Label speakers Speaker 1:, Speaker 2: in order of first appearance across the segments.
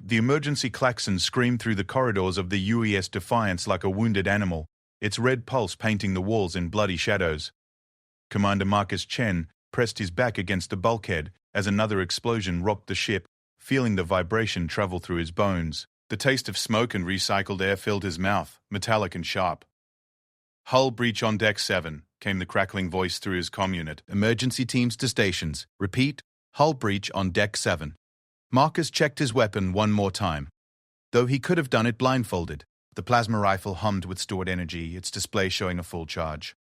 Speaker 1: The emergency klaxon screamed through the corridors of the UES Defiance like a wounded animal, its red pulse painting the walls in bloody shadows. Commander Marcus Chen pressed his back against the bulkhead as another explosion rocked the ship, feeling the vibration travel through his bones. The taste of smoke and recycled air filled his mouth, metallic and sharp. "Hull breach on Deck 7, came the crackling voice through his comm unit. "Emergency teams to stations. Repeat, hull breach on Deck 7. Marcus checked his weapon one more time. Though he could have done it blindfolded, the plasma rifle hummed with stored energy, its display showing a full charge.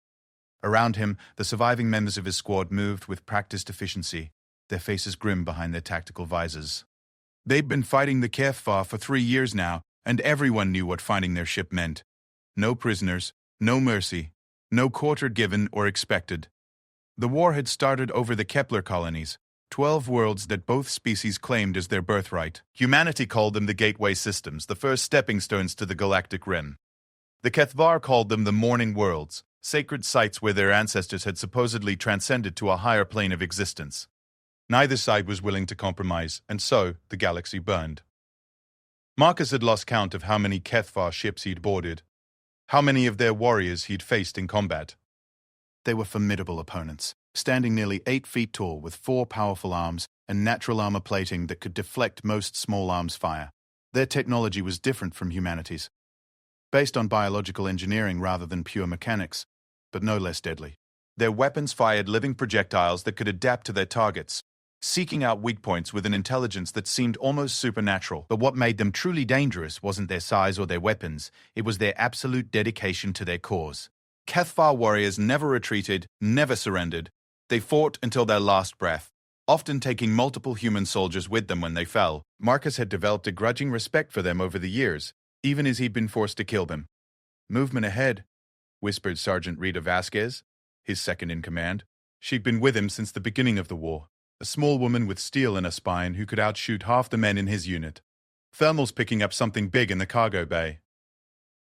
Speaker 1: Around him, the surviving members of his squad moved with practiced efficiency, their faces grim behind their tactical visors. They'd been fighting the HFY for 3 years now, and everyone knew what finding their ship meant. No prisoners, no mercy, no quarter given or expected. The war had started over the Kepler colonies, 12 worlds that both species claimed as their birthright. Humanity called them the gateway systems, the first stepping stones to the galactic rim. The HFY called them the morning worlds, sacred sites where their ancestors had supposedly transcended to a higher plane of existence. Neither side was willing to compromise, and so the galaxy burned. Marcus had lost count of how many HFY ships he'd boarded, how many of their warriors he'd faced in combat. They were formidable opponents, standing nearly 8 feet tall with 4 powerful arms and natural armor plating that could deflect most small arms fire. Their technology was different from humanity's, based on biological engineering rather than pure mechanics, but no less deadly. Their weapons fired living projectiles that could adapt to their targets, seeking out weak points with an intelligence that seemed almost supernatural. But what made them truly dangerous wasn't their size or their weapons, it was their absolute dedication to their cause. HFY warriors never retreated, never surrendered. They fought until their last breath, often taking multiple human soldiers with them when they fell. Marcus had developed a grudging respect for them over the years, even as he'd been forced to kill them. "Movement ahead," whispered Sergeant Rita Vasquez, his second in command. She'd been with him since the beginning of the war, a small woman with steel in her spine who could outshoot half the men in his unit. "Thermal's picking up something big in the cargo bay."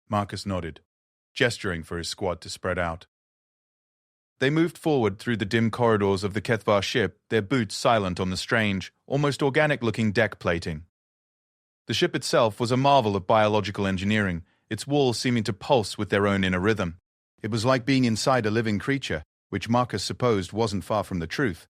Speaker 1: Marcus nodded, gesturing for his squad to spread out. They moved forward through the dim corridors of the HFY ship, their boots silent on the strange, almost organic-looking deck plating. The ship itself was a marvel of biological engineering, its walls seeming to pulse with their own inner rhythm. It was like being inside a living creature, which Marcus supposed wasn't far from the truth.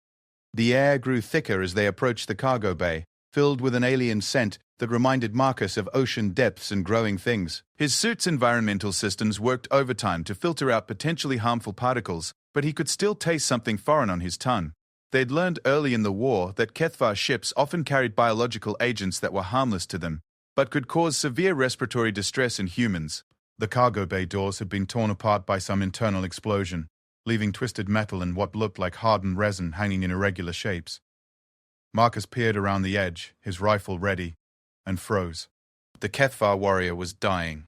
Speaker 1: The air grew thicker as they approached the cargo bay, filled with an alien scent that reminded Marcus of ocean depths and growing things. His suit's environmental systems worked overtime to filter out potentially harmful particles, but he could still taste something foreign on his tongue. They'd learned early in the war that HFY ships often carried biological agents that were harmless to them, but could cause severe respiratory distress in humans. The cargo bay doors had been torn apart by some internal explosion, leaving twisted metal and what looked like hardened resin hanging in irregular shapes. Marcus peered around the edge, his rifle ready, and froze. The HFY warrior was dying.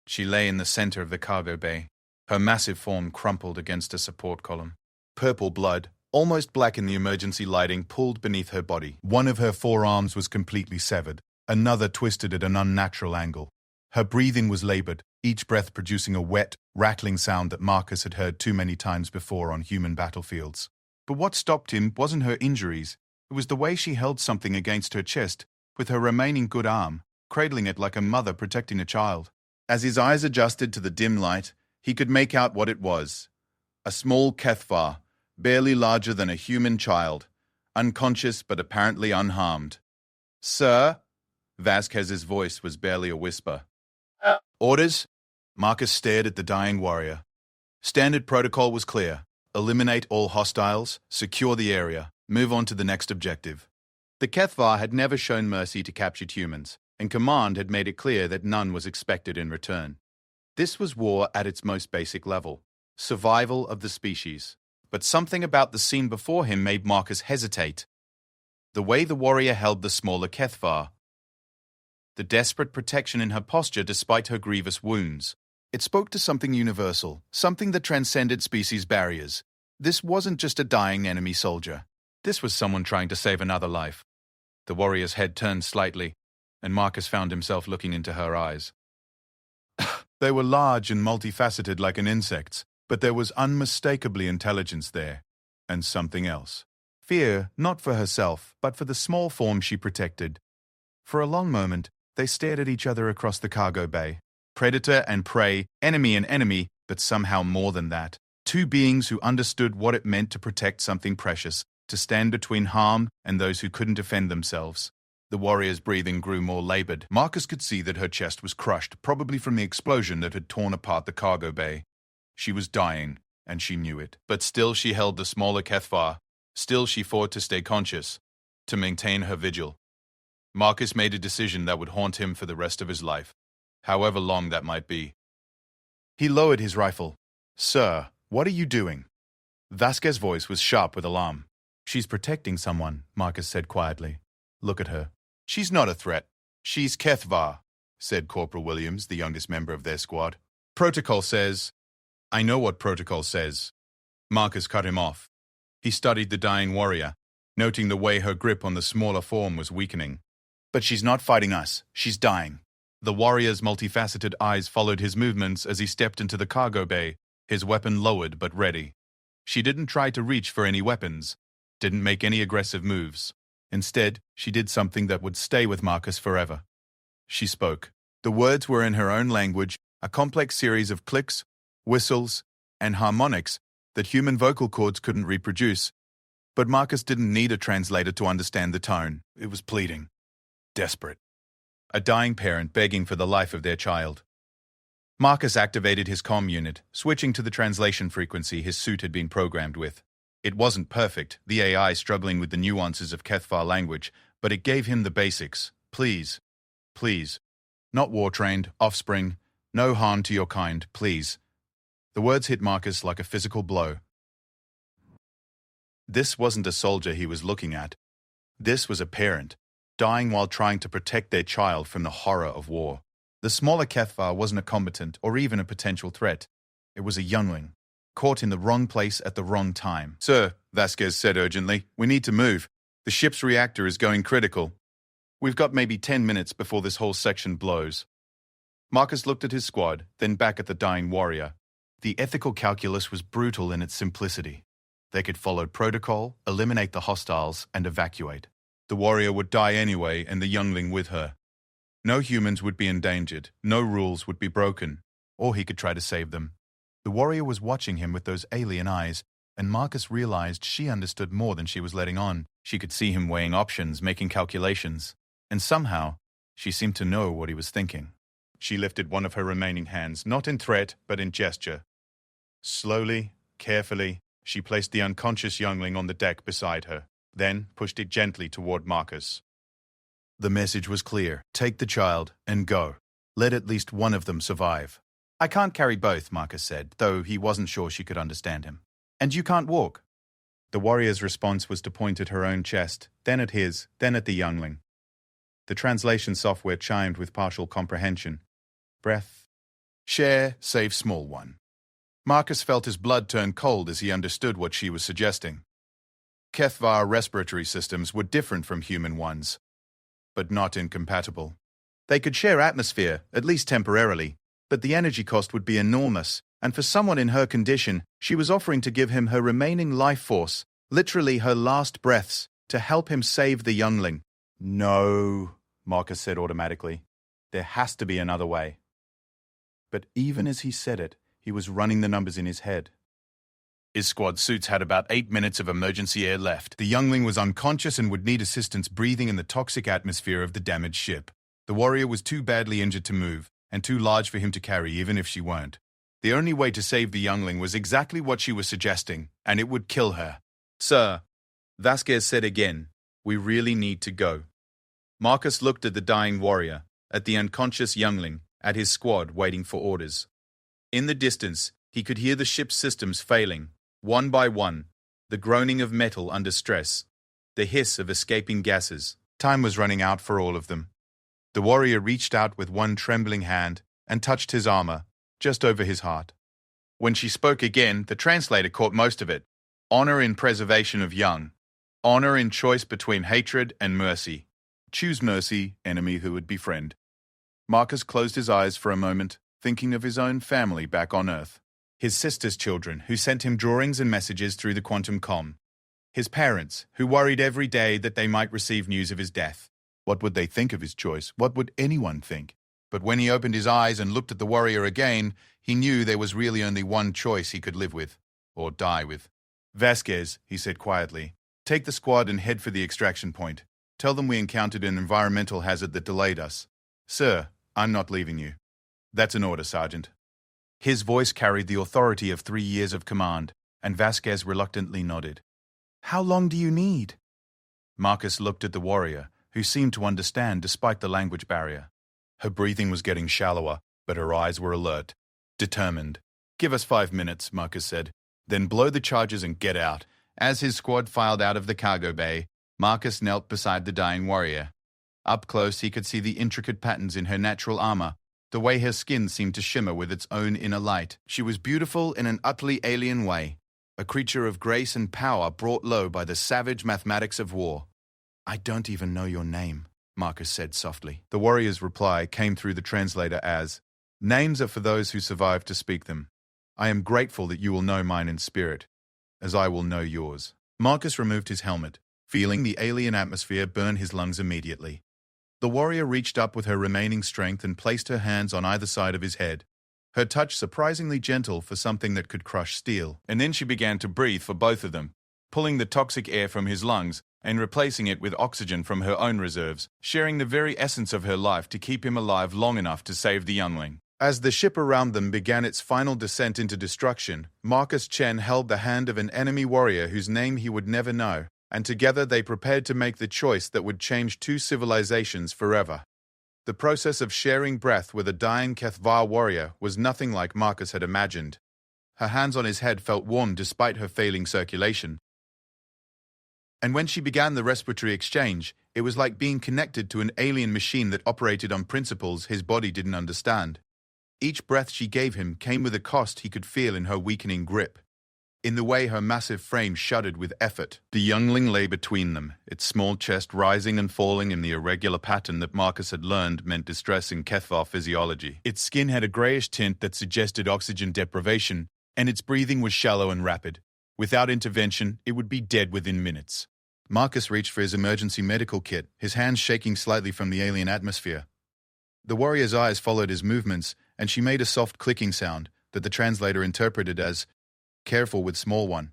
Speaker 1: She lay in the center of the cargo bay, her massive form crumpled against a support column. Purple blood, almost black in the emergency lighting, pooled beneath her body. One of her forearms was completely severed, another twisted at an unnatural angle. Her breathing was labored, each breath producing a wet, rattling sound that Marcus had heard too many times before on human battlefields. But what stopped him wasn't her injuries. It was the way she held something against her chest, with her remaining good arm, cradling it like a mother protecting a child. As his eyes adjusted to the dim light, he could make out what it was. A small HFY, barely larger than a human child, unconscious but apparently unharmed. "Sir?" Vasquez's voice was barely a whisper. "Orders?" Marcus stared at the dying warrior. Standard protocol was clear. Eliminate all hostiles, secure the area, move on to the next objective. The HFY had never shown mercy to captured humans, and command had made it clear that none was expected in return. This was war at its most basic level, survival of the species. But something about the scene before him made Marcus hesitate. The way the warrior held the smaller HFY. The desperate protection in her posture despite her grievous wounds. It spoke to something universal, something that transcended species barriers. This wasn't just a dying enemy soldier. This was someone trying to save another life. The warrior's head turned slightly, and Marcus found himself looking into her eyes. They were large and multifaceted like an insect's, but there was unmistakably intelligence there, and something else. Fear, not for herself, but for the small form she protected. For a long moment, they stared at each other across the cargo bay. Predator and prey, enemy and enemy, but somehow more than that. Two beings who understood what it meant to protect something precious, to stand between harm and those who couldn't defend themselves. The warrior's breathing grew more labored. Marcus could see that her chest was crushed, probably from the explosion that had torn apart the cargo bay. She was dying, and she knew it. But still she held the smaller HFY. Still she fought to stay conscious, to maintain her vigil. Marcus made a decision that would haunt him for the rest of his life, however long that might be. He lowered his rifle. "Sir, what are you doing?" Vasquez's voice was sharp with alarm. "She's protecting someone," Marcus said quietly. "Look at her." "She's not a threat. She's HFY," said Corporal Williams, the youngest member of their squad. "Protocol says—" "I know what protocol says." Marcus cut him off. He studied the dying warrior, noting the way her grip on the smaller form was weakening. "But she's not fighting us. She's dying." The warrior's multifaceted eyes followed his movements as he stepped into the cargo bay, his weapon lowered but ready. She didn't try to reach for any weapons, didn't make any aggressive moves. Instead, she did something that would stay with Marcus forever. She spoke. The words were in her own language, a complex series of clicks, whistles, and harmonics that human vocal cords couldn't reproduce. But Marcus didn't need a translator to understand the tone. It was pleading. Desperate. A dying parent begging for the life of their child. Marcus activated his comm unit, switching to the translation frequency his suit had been programmed with. It wasn't perfect, the AI struggling with the nuances of HFY language, but it gave him the basics. Please. Please. Not war-trained, offspring. No harm to your kind, please. The words hit Marcus like a physical blow. This wasn't a soldier he was looking at. This was a parent, dying while trying to protect their child from the horror of war. The smaller HFY wasn't a combatant or even a potential threat. It was a youngling, caught in the wrong place at the wrong time. "Sir," Vasquez said urgently, "we need to move. The ship's reactor is going critical. We've got maybe 10 minutes before this whole section blows." Marcus looked at his squad, then back at the dying warrior. The ethical calculus was brutal in its simplicity. They could follow protocol, eliminate the hostiles, and evacuate. The warrior would die anyway, and the youngling with her. No humans would be endangered, no rules would be broken, or he could try to save them. The warrior was watching him with those alien eyes, and Marcus realized she understood more than she was letting on. She could see him weighing options, making calculations, and somehow, she seemed to know what he was thinking. She lifted one of her remaining hands, not in threat, but in gesture. Slowly, carefully, she placed the unconscious youngling on the deck beside her, then pushed it gently toward Marcus. The message was clear. Take the child and go. Let at least one of them survive. "I can't carry both," Marcus said, though he wasn't sure she could understand him. "And you can't walk." The warrior's response was to point at her own chest, then at his, then at the youngling. The translation software chimed with partial comprehension. Breath. Share, save small one. Marcus felt his blood turn cold as he understood what she was suggesting. HFY respiratory systems were different from human ones, but not incompatible. They could share atmosphere, at least temporarily, but the energy cost would be enormous, and for someone in her condition, she was offering to give him her remaining life force, literally her last breaths, to help him save the youngling. "No," Marcus said automatically. "There has to be another way." But even as he said it, he was running the numbers in his head. His squad suits had about 8 minutes of emergency air left. The youngling was unconscious and would need assistance breathing in the toxic atmosphere of the damaged ship. The warrior was too badly injured to move, and too large for him to carry even if she weren't. The only way to save the youngling was exactly what she was suggesting, and it would kill her. "Sir," Vasquez said again, "we really need to go." Marcus looked at the dying warrior, at the unconscious youngling, at his squad waiting for orders. In the distance, he could hear the ship's systems failing, one by one, the groaning of metal under stress, the hiss of escaping gases. Time was running out for all of them. The warrior reached out with one trembling hand and touched his armor, just over his heart. When she spoke again, the translator caught most of it. Honor in preservation of young. Honor in choice between hatred and mercy. Choose mercy, enemy who would befriend. Marcus closed his eyes for a moment, thinking of his own family back on Earth. His sister's children, who sent him drawings and messages through the quantum comm. His parents, who worried every day that they might receive news of his death. What would they think of his choice? What would anyone think? But when he opened his eyes and looked at the warrior again, he knew there was really only one choice he could live with, or die with. "Vasquez," he said quietly, "take the squad and head for the extraction point. Tell them we encountered an environmental hazard that delayed us. Sir, I'm not leaving you." "That's an order, Sergeant." His voice carried the authority of 3 years of command, and Vasquez reluctantly nodded. "How long do you need?" Marcus looked at the warrior, who seemed to understand despite the language barrier. Her breathing was getting shallower, but her eyes were alert, determined. "Give us 5 minutes," Marcus said. "Then blow the charges and get out." As his squad filed out of the cargo bay, Marcus knelt beside the dying warrior. Up close, he could see the intricate patterns in her natural armor, the way her skin seemed to shimmer with its own inner light. She was beautiful in an utterly alien way, a creature of grace and power brought low by the savage mathematics of war. "I don't even know your name," Marcus said softly. The warrior's reply came through the translator as, "Names are for those who survive to speak them. I am grateful that you will know mine in spirit, as I will know yours." Marcus removed his helmet, feeling the alien atmosphere burn his lungs immediately. The warrior reached up with her remaining strength and placed her hands on either side of his head, her touch surprisingly gentle for something that could crush steel. And then she began to breathe for both of them, pulling the toxic air from his lungs and replacing it with oxygen from her own reserves, sharing the very essence of her life to keep him alive long enough to save the youngling. As the ship around them began its final descent into destruction, Marcus Chen held the hand of an enemy warrior whose name he would never know, and together they prepared to make the choice that would change 2 civilizations forever. The process of sharing breath with a dying HFY warrior was nothing like Marcus had imagined. Her hands on his head felt warm despite her failing circulation. And when she began the respiratory exchange, it was like being connected to an alien machine that operated on principles his body didn't understand. Each breath she gave him came with a cost he could feel in her weakening grip, in the way her massive frame shuddered with effort. The youngling lay between them, its small chest rising and falling in the irregular pattern that Marcus had learned meant distress in HFY physiology. Its skin had a grayish tint that suggested oxygen deprivation, and its breathing was shallow and rapid. Without intervention, it would be dead within minutes. Marcus reached for his emergency medical kit, his hands shaking slightly from the alien atmosphere. The warrior's eyes followed his movements, and she made a soft clicking sound that the translator interpreted as, "Careful with small one."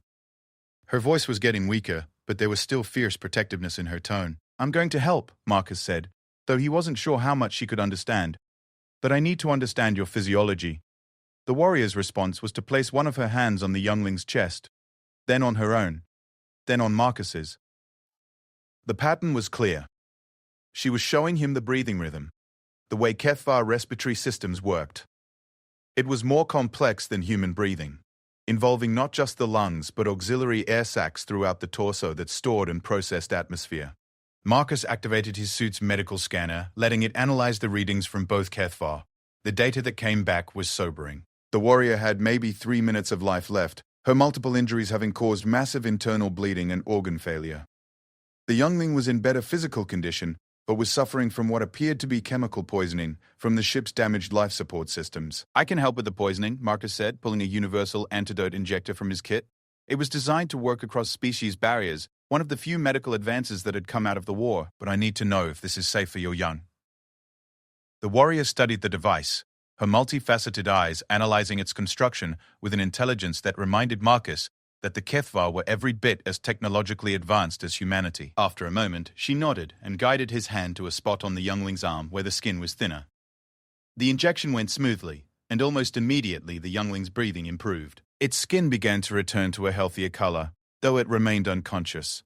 Speaker 1: Her voice was getting weaker, but there was still fierce protectiveness in her tone. "I'm going to help," Marcus said, though he wasn't sure how much she could understand. "But I need to understand your physiology." The warrior's response was to place one of her hands on the youngling's chest, then on her own, then on Marcus's. The pattern was clear. She was showing him the breathing rhythm, the way HFY respiratory systems worked. It was more complex than human breathing, involving not just the lungs but auxiliary air sacs throughout the torso that stored and processed atmosphere. Marcus activated his suit's medical scanner, letting it analyze the readings from both HFY. The data that came back was sobering. The warrior had maybe 3 minutes of life left, her multiple injuries having caused massive internal bleeding and organ failure. The youngling was in better physical condition, but was suffering from what appeared to be chemical poisoning from the ship's damaged life support systems. "I can help with the poisoning," Marcus said, pulling a universal antidote injector from his kit. It was designed to work across species barriers, one of the few medical advances that had come out of the war, but I need to know if this is safe for your young. The warrior studied the device, her multifaceted eyes analyzing its construction with an intelligence that reminded Marcus that the HFY were every bit as technologically advanced as humanity. After a moment, she nodded and guided his hand to a spot on the youngling's arm where the skin was thinner. The injection went smoothly, and almost immediately the youngling's breathing improved. Its skin began to return to a healthier color, though it remained unconscious.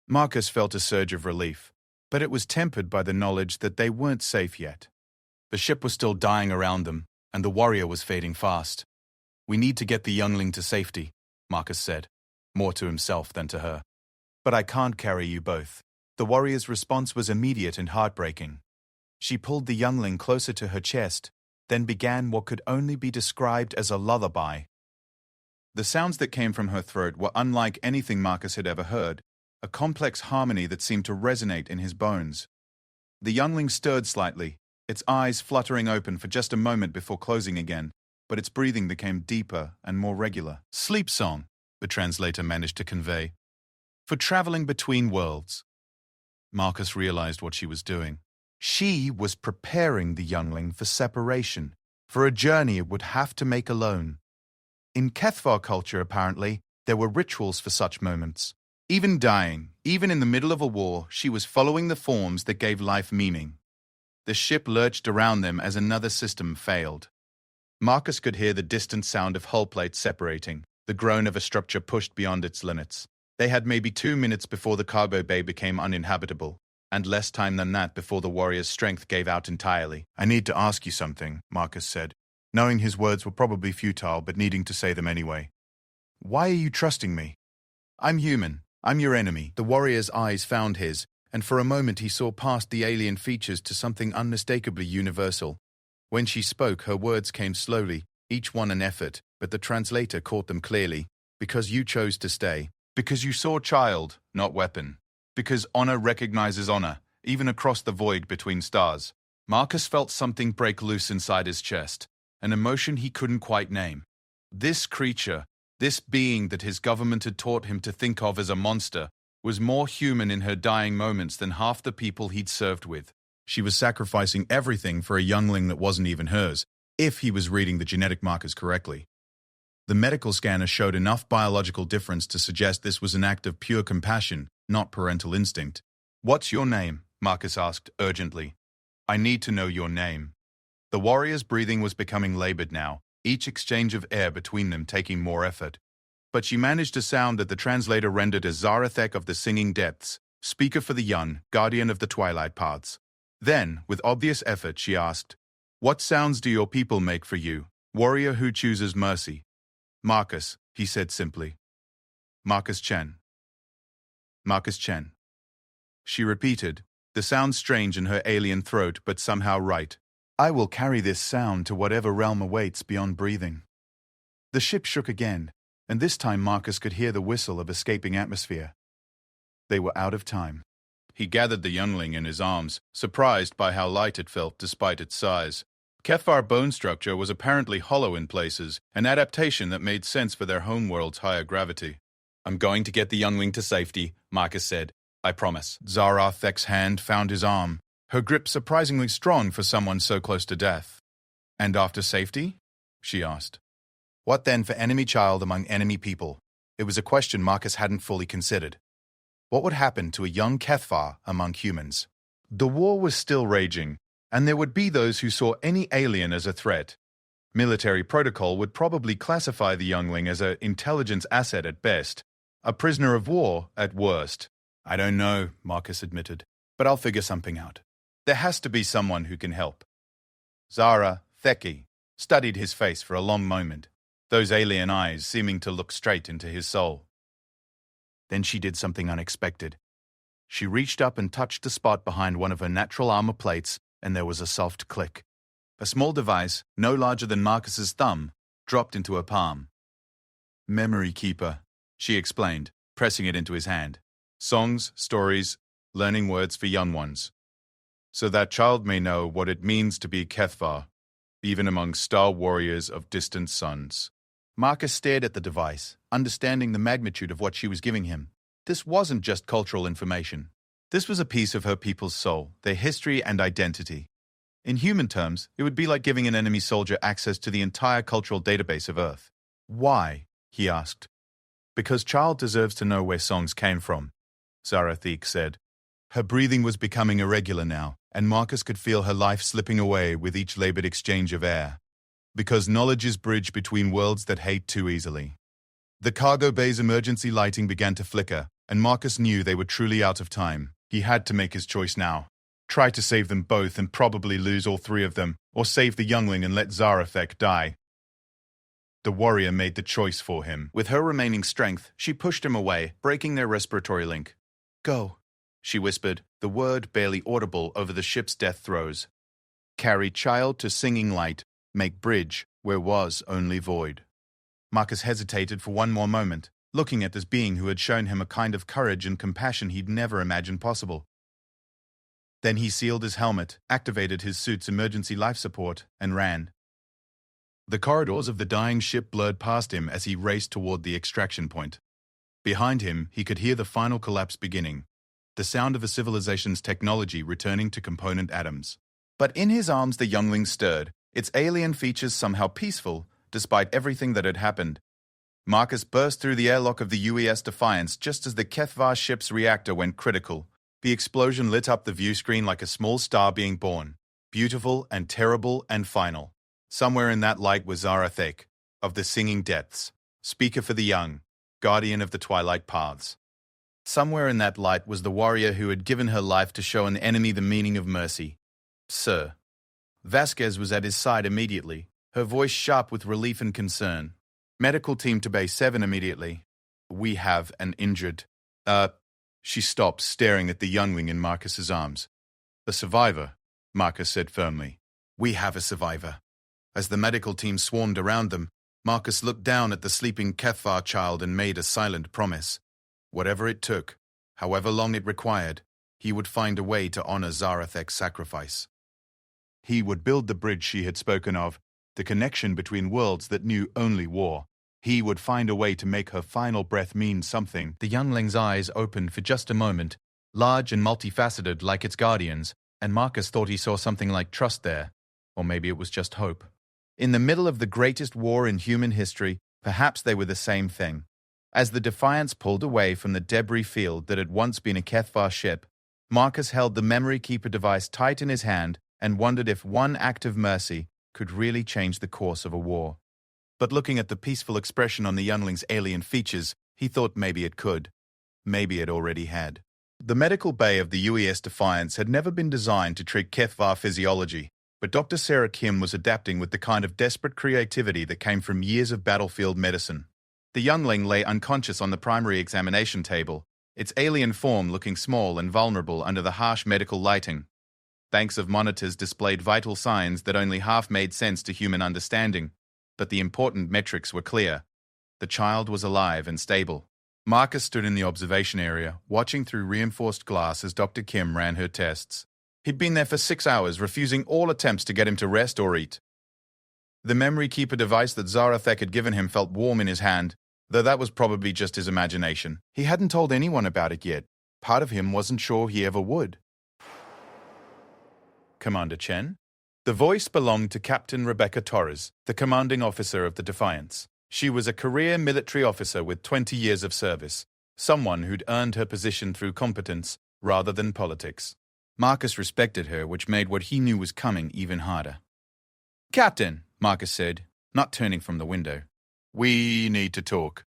Speaker 1: Marcus felt a surge of relief, but it was tempered by the knowledge that they weren't safe yet. The ship was still dying around them, and the warrior was fading fast. "We need to get the youngling to safety," Marcus said, more to himself than to her. "But I can't carry you both." The warrior's response was immediate and heartbreaking. She pulled the youngling closer to her chest, then began what could only be described as a lullaby. The sounds that came from her throat were unlike anything Marcus had ever heard, a complex harmony that seemed to resonate in his bones. The youngling stirred slightly, its eyes fluttering open for just a moment before closing again, but its breathing became deeper and more regular. "Sleep song," the translator managed to convey. "For traveling between worlds." Marcus realized what she was doing. She was preparing the youngling for separation, for a journey it would have to make alone. In HFY culture, apparently, there were rituals for such moments. Even dying, even in the middle of a war, she was following the forms that gave life meaning. The ship lurched around them as another system failed. Marcus could hear the distant sound of hull plates separating, the groan of a structure pushed beyond its limits. They had maybe 2 minutes before the cargo bay became uninhabitable, and less time than that before the warrior's strength gave out entirely. "I need to ask you something," Marcus said, knowing his words were probably futile but needing to say them anyway. "Why are you trusting me?" "I'm human. I'm your enemy." The warrior's eyes found his, and for a moment he saw past the alien features to something unmistakably universal. When she spoke, her words came slowly, each one an effort, but the translator caught them clearly. "Because you chose to stay. Because you saw child, not weapon. Because honor recognizes honor, even across the void between stars." Marcus felt something break loose inside his chest, an emotion he couldn't quite name. This creature, this being that his government had taught him to think of as a monster, was more human in her dying moments than half the people he'd served with. She was sacrificing everything for a youngling that wasn't even hers, if he was reading the genetic markers correctly. The medical scanner showed enough biological difference to suggest this was an act of pure compassion, not parental instinct. "What's your name?" Marcus asked urgently. "I need to know your name." The warrior's breathing was becoming labored now, each exchange of air between them taking more effort. But she managed a sound that the translator rendered as Zarathek of the Singing Depths, speaker for the Yun, guardian of the Twilight Paths. Then, with obvious effort, she asked, "What sounds do your people make for you, warrior who chooses mercy?" "Marcus," he said simply. "Marcus Chen." "Marcus Chen." She repeated, the sound strange in her alien throat but somehow right. "I will carry this sound to whatever realm awaits beyond breathing." The ship shook again, and this time Marcus could hear the whistle of escaping atmosphere. They were out of time. He gathered the youngling in his arms, surprised by how light it felt despite its size. HFY bone structure was apparently hollow in places, an adaptation that made sense for their homeworld's higher gravity. "I'm going to get the youngling to safety," Marcus said. "I promise." Zarathek's hand found his arm, her grip surprisingly strong for someone so close to death. "And after safety?" she asked. What then for enemy child among enemy people? It was a question Marcus hadn't fully considered. What would happen to a young HFY among humans? The war was still raging, and there would be those who saw any alien as a threat. Military protocol would probably classify the youngling as an intelligence asset at best, a prisoner of war at worst. "I don't know," Marcus admitted, "but I'll figure something out. There has to be someone who can help." Zara Theki studied his face for a long moment, those alien eyes seeming to look straight into his soul. Then she did something unexpected. She reached up and touched the spot behind one of her natural armor plates, and there was a soft click. A small device, no larger than Marcus's thumb, dropped into her palm. "Memory keeper," she explained, pressing it into his hand. "Songs, stories, learning words for young ones. So that child may know what it means to be HFY, even among star warriors of distant suns." Marcus stared at the device, understanding the magnitude of what she was giving him. This wasn't just cultural information. This was a piece of her people's soul, their history and identity. In human terms, it would be like giving an enemy soldier access to the entire cultural database of Earth. "Why?" he asked. "Because child deserves to know where songs came from," Zarathek said. Her breathing was becoming irregular now, and Marcus could feel her life slipping away with each labored exchange of air. Because knowledge is bridge between worlds that hate too easily. The cargo bay's emergency lighting began to flicker, and Marcus knew they were truly out of time. He had to make his choice now. Try to save them both and probably lose all three of them, or save the youngling and let Zarathek die. The warrior made the choice for him. With her remaining strength, she pushed him away, breaking their respiratory link. "Go," she whispered, the word barely audible over the ship's death throes. "Carry child to singing light, make bridge where was only void." Marcus hesitated for one more moment, looking at this being who had shown him a kind of courage and compassion he'd never imagined possible. Then he sealed his helmet, activated his suit's emergency life support, and ran. The corridors of the dying ship blurred past him as he raced toward the extraction point. Behind him, he could hear the final collapse beginning. the sound of a civilization's technology returning to component atoms. But in his arms the youngling stirred, its alien features somehow peaceful, despite everything that had happened. Marcus burst through the airlock of the UES Defiance just as the HFY ship's reactor went critical. The explosion lit up the view screen like a small star being born. Beautiful and terrible and final. Somewhere in that light was Zarathek, of the Singing Depths, speaker for the young, guardian of the Twilight Paths. Somewhere in that light was the warrior who had given her life to show an enemy the meaning of mercy. Sir. Vasquez was at his side immediately, her voice sharp with relief and concern. Medical team to Bay 7 immediately. We have an injured. She stopped, staring at the youngling in Marcus's arms. A survivor, Marcus said firmly. We have a survivor. As the medical team swarmed around them, Marcus looked down at the sleeping HFY child and made a silent promise. Whatever it took, however long it required, he would find a way to honor Zarathek's sacrifice. He would build the bridge she had spoken of, the connection between worlds that knew only war. He would find a way to make her final breath mean something. The youngling's eyes opened for just a moment, large and multifaceted like its guardians, and Marcus thought he saw something like trust there. Or maybe it was just hope. In the middle of the greatest war in human history, perhaps they were the same thing. As the Defiance pulled away from the debris field that had once been a HFY ship, Marcus held the memory keeper device tight in his hand and wondered if one act of mercy could really change the course of a war. But looking at the peaceful expression on the youngling's alien features, he thought maybe it could. Maybe it already had. The medical bay of the UES Defiance had never been designed to treat HFY physiology, but Dr. Sarah Kim was adapting with the kind of desperate creativity that came from years of battlefield medicine. The youngling lay unconscious on the primary examination table, its alien form looking small and vulnerable under the harsh medical lighting. Banks of monitors displayed vital signs that only half made sense to human understanding, but the important metrics were clear. The child was alive and stable. Marcus stood in the observation area, watching through reinforced glass as Dr. Kim ran her tests. He'd been there for 6 hours, refusing all attempts to get him to rest or eat. The memory keeper device that Zarathek had given him felt warm in his hand, though that was probably just his imagination. He hadn't told anyone about it yet. Part of him wasn't sure he ever would. Commander Chen? The voice belonged to Captain Rebecca Torres, the commanding officer of the Defiance. She was a career military officer with 20 years of service, someone who'd earned her position through competence rather than politics. Marcus respected her, which made what he knew was coming even harder. Captain, Marcus said, not turning from the window. We need to talk.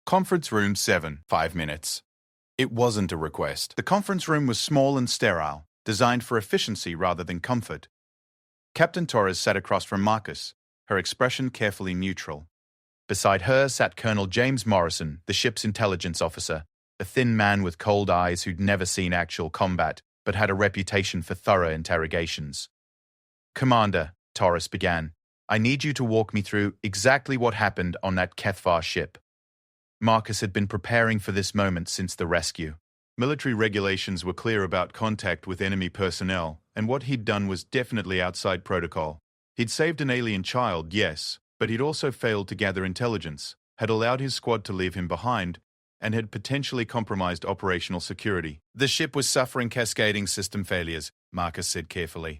Speaker 1: Conference room 7, 5 minutes. It wasn't a request. The conference room was small and sterile, designed for efficiency rather than comfort. Captain Torres sat across from Marcus, her expression carefully neutral. Beside her sat Colonel James Morrison, the ship's intelligence officer, a thin man with cold eyes who'd never seen actual combat, but had a reputation for thorough interrogations. Commander, Torres began, I need you to walk me through exactly what happened on that HFY ship. Marcus had been preparing for this moment since the rescue. Military regulations were clear about contact with enemy personnel, and what he'd done was definitely outside protocol. He'd saved an alien child, yes, but he'd also failed to gather intelligence, had allowed his squad to leave him behind, and had potentially compromised operational security. The ship was suffering cascading system failures, Marcus said carefully.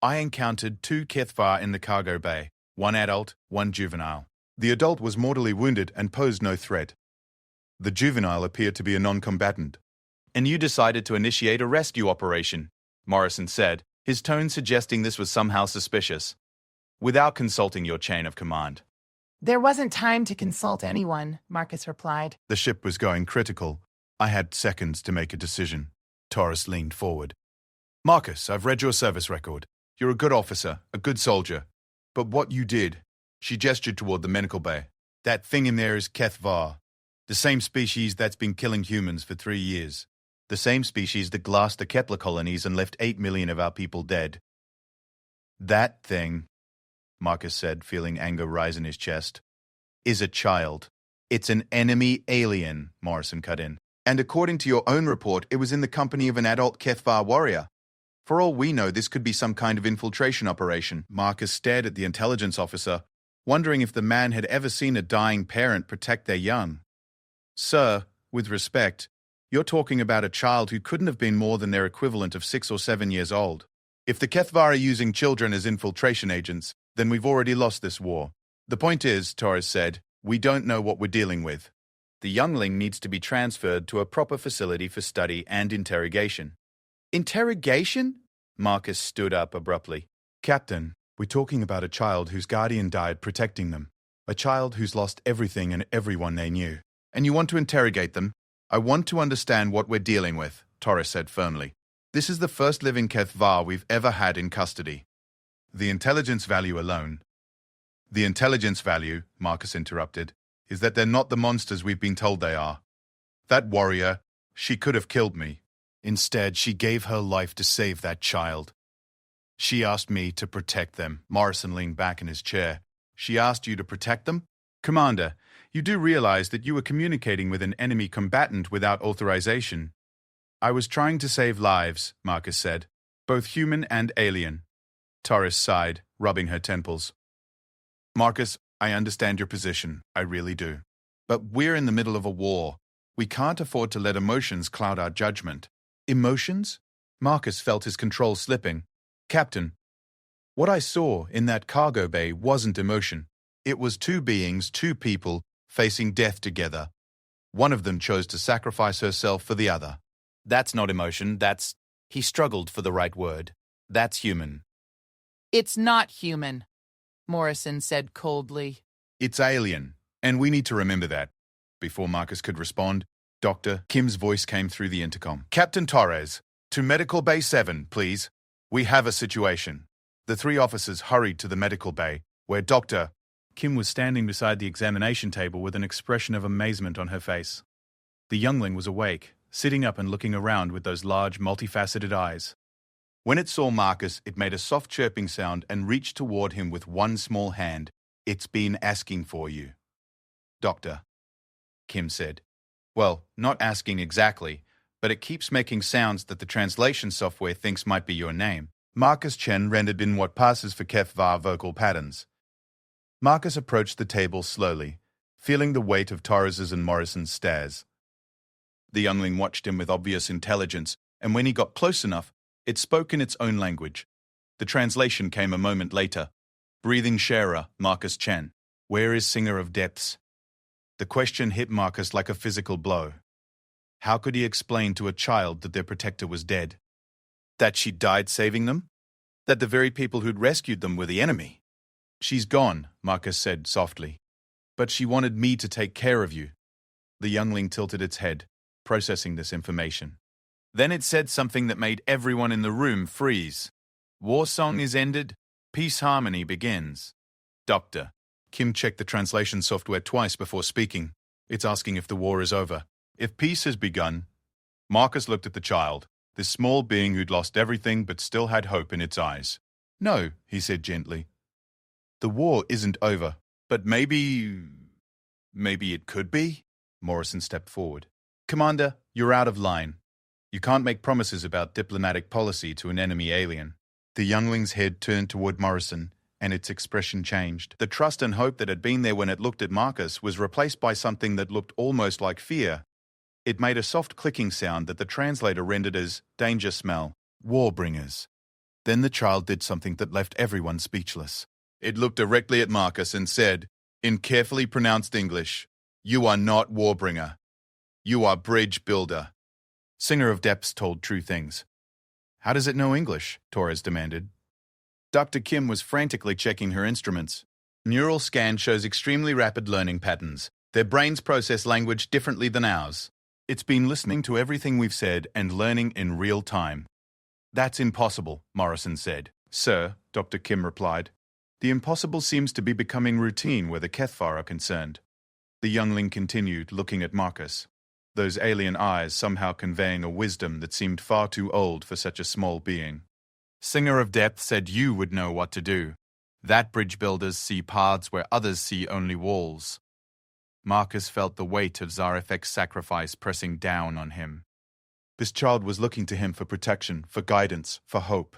Speaker 1: I encountered 2 HFY in the cargo bay, 1 adult, 1 juvenile. The adult was mortally wounded and posed no threat. The juvenile appeared to be a non-combatant. And you decided to initiate a rescue operation, Morrison said, his tone suggesting this was somehow suspicious. Without consulting your chain of command.
Speaker 2: There wasn't time to consult anyone, Marcus replied.
Speaker 1: The ship was going critical. I had seconds to make a decision. Torres leaned forward. Marcus, I've read your service record. You're a good officer, a good soldier. But what you did, she gestured toward the medical bay. That thing in there is HFY, the same species that's been killing humans for 3 years. The same species that glassed the Kepler colonies and left 8 million of our people dead. That thing, Marcus said, feeling anger rise in his chest, is a child. It's an enemy alien, Morrison cut in. And according to your own report, it was in the company of an adult HFY warrior. For all we know, this could be some kind of infiltration operation. Marcus stared at the intelligence officer, wondering if the man had ever seen a dying parent protect their young. Sir, with respect, You're talking about a child who couldn't have been more than their equivalent of 6 or 7 years old. If the Kethvar are using children as infiltration agents, then we've already lost this war. The point is, Torres said, we don't know what we're dealing with. The youngling needs to be transferred to a proper facility for study and interrogation. Interrogation? Marcus stood up abruptly. Captain, we're talking about a child whose guardian died protecting them. A child who's lost everything and everyone they knew. And you want to interrogate them? I want to understand what we're dealing with, Torres said firmly. This is the first living Kethvar we've ever had in custody. The intelligence value alone. The intelligence value, Marcus interrupted, is that they're not the monsters we've been told they are. That warrior, she could have killed me. Instead, she gave her life to save that child. She asked me to protect them. Morrison leaned back in his chair. She asked you to protect them? Commander, you do realize that you were communicating with an enemy combatant without authorization. I was trying to save lives, Marcus said, both human and alien. Torres sighed, rubbing her temples. Marcus, I understand your position, I really do. But we're in the middle of a war. We can't afford to let emotions cloud our judgment. Emotions? Marcus felt his control slipping. Captain, what I saw in that cargo bay wasn't emotion. It was two beings, two people, facing death together. One of them chose to sacrifice herself for the other. That's not emotion, he struggled for the right word. That's human.
Speaker 2: It's not human, Morrison said coldly.
Speaker 1: It's alien, and we need to remember that. Before Marcus could respond, Dr. Kim's voice came through the intercom. Captain Torres, to Medical Bay 7, please. We have a situation. The 3 officers hurried to the medical bay, where Dr. Kim was standing beside the examination table with an expression of amazement on her face. The youngling was awake, sitting up and looking around with those large, multifaceted eyes. When it saw Marcus, it made a soft chirping sound and reached toward him with one small hand. It's been asking for you. Doctor, Kim said. Well, not asking exactly, but it keeps making sounds that the translation software thinks might be your name. Marcus Chen rendered in what passes for Kethvar vocal patterns. Marcus approached the table slowly, feeling the weight of Torres's and Morrison's stares. The youngling watched him with obvious intelligence, and when he got close enough, it spoke in its own language. The translation came a moment later. Breathing sharer, Marcus Chen. Where is Singer of Depths? The question hit Marcus like a physical blow. How could he explain to a child that their protector was dead? That she died saving them? That the very people who'd rescued them were the enemy? She's gone, Marcus said softly. But she wanted me to take care of you. The youngling tilted its head, processing this information. Then it said something that made everyone in the room freeze. War song is ended, peace harmony begins. Doctor. Kim checked the translation software twice before speaking. It's asking if the war is over. If peace has begun. Marcus looked at the child, this small being who'd lost everything but still had hope in its eyes. No, he said gently. The war isn't over, but maybe it could be? Morrison stepped forward. Commander, you're out of line. You can't make promises about diplomatic policy to an enemy alien. The youngling's head turned toward Morrison, and its expression changed. The trust and hope that had been there when it looked at Marcus was replaced by something that looked almost like fear. It made a soft clicking sound that the translator rendered as danger smell, warbringers. Then the child did something that left everyone speechless. It looked directly at Marcus and said, in carefully pronounced English, "You are not warbringer. You are bridge builder." Singer of Depths told true things. How does it know English? Torres demanded. Dr. Kim was frantically checking her instruments. Neural scan shows extremely rapid learning patterns. Their brains process language differently than ours. It's been listening to everything we've said and learning in real time. That's impossible, Morrison said. Sir, Dr. Kim replied. The impossible seems to be becoming routine where the Kethvar are concerned. The youngling continued, looking at Marcus, those alien eyes somehow conveying a wisdom that seemed far too old for such a small being. Singer of Depth said you would know what to do. That bridge builders see paths where others see only walls. Marcus felt the weight of Zarefek's sacrifice pressing down on him. This child was looking to him for protection, for guidance, for hope.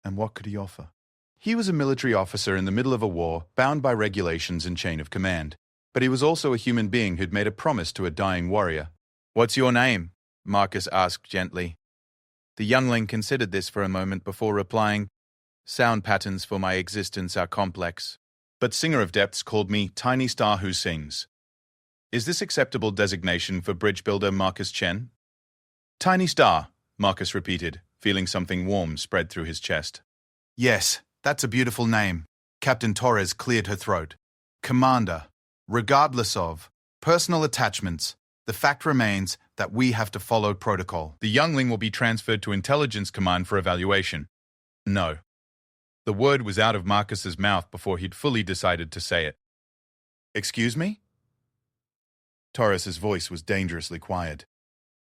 Speaker 1: And what could he offer? He was a military officer in the middle of a war, bound by regulations and chain of command. But he was also a human being who'd made a promise to a dying warrior. What's your name? Marcus asked gently. The youngling considered this for a moment before replying, Sound patterns for my existence are complex. But Singer of Depths called me Tiny Star Who Sings. Is this acceptable designation for bridge builder Marcus Chen? Tiny Star, Marcus repeated, feeling something warm spread through his chest. Yes, that's a beautiful name. Captain Torres cleared her throat. Commander, regardless of personal attachments, the fact remains that we have to follow protocol. The youngling will be transferred to Intelligence Command for evaluation. No. The word was out of Marcus's mouth before he'd fully decided to say it. Excuse me? Torres's voice was dangerously quiet.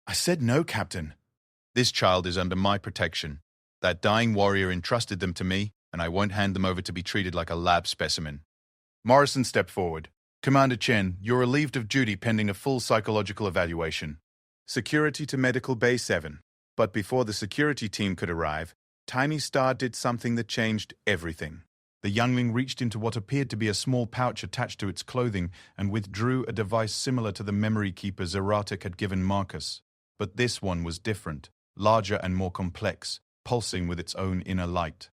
Speaker 1: I said no, Captain. This child is under my protection. That dying warrior entrusted them to me, and I won't hand them over to be treated like a lab specimen. Morrison stepped forward. Commander Chen, you're relieved of duty pending a full psychological evaluation. Security to Medical Bay 7. But before the security team could arrive, Tiny Star did something that changed everything. The youngling reached into what appeared to be a small pouch attached to its clothing and withdrew a device similar to the memory keeper Zeratic had given Marcus. But this one was different, larger and more complex, pulsing with its own inner light.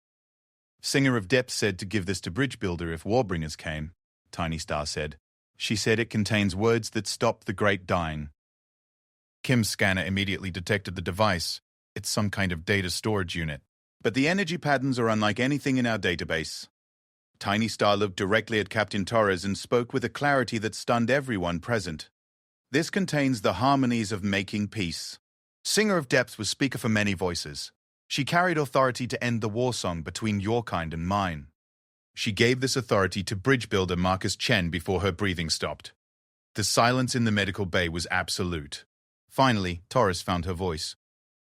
Speaker 1: Singer of Depth said to give this to Bridge Builder if Warbringers came, Tiny Star said. She said it contains words that stop the great dying. Kim's scanner immediately detected the device. It's some kind of data storage unit. But the energy patterns are unlike anything in our database. Tiny Star looked directly at Captain Torres and spoke with a clarity that stunned everyone present. This contains the harmonies of making peace. Singer of Depth was speaker for many voices. She carried authority to end the war song between your kind and mine. She gave this authority to bridge builder Marcus Chen before her breathing stopped. The silence in the medical bay was absolute. Finally, Torres found her voice.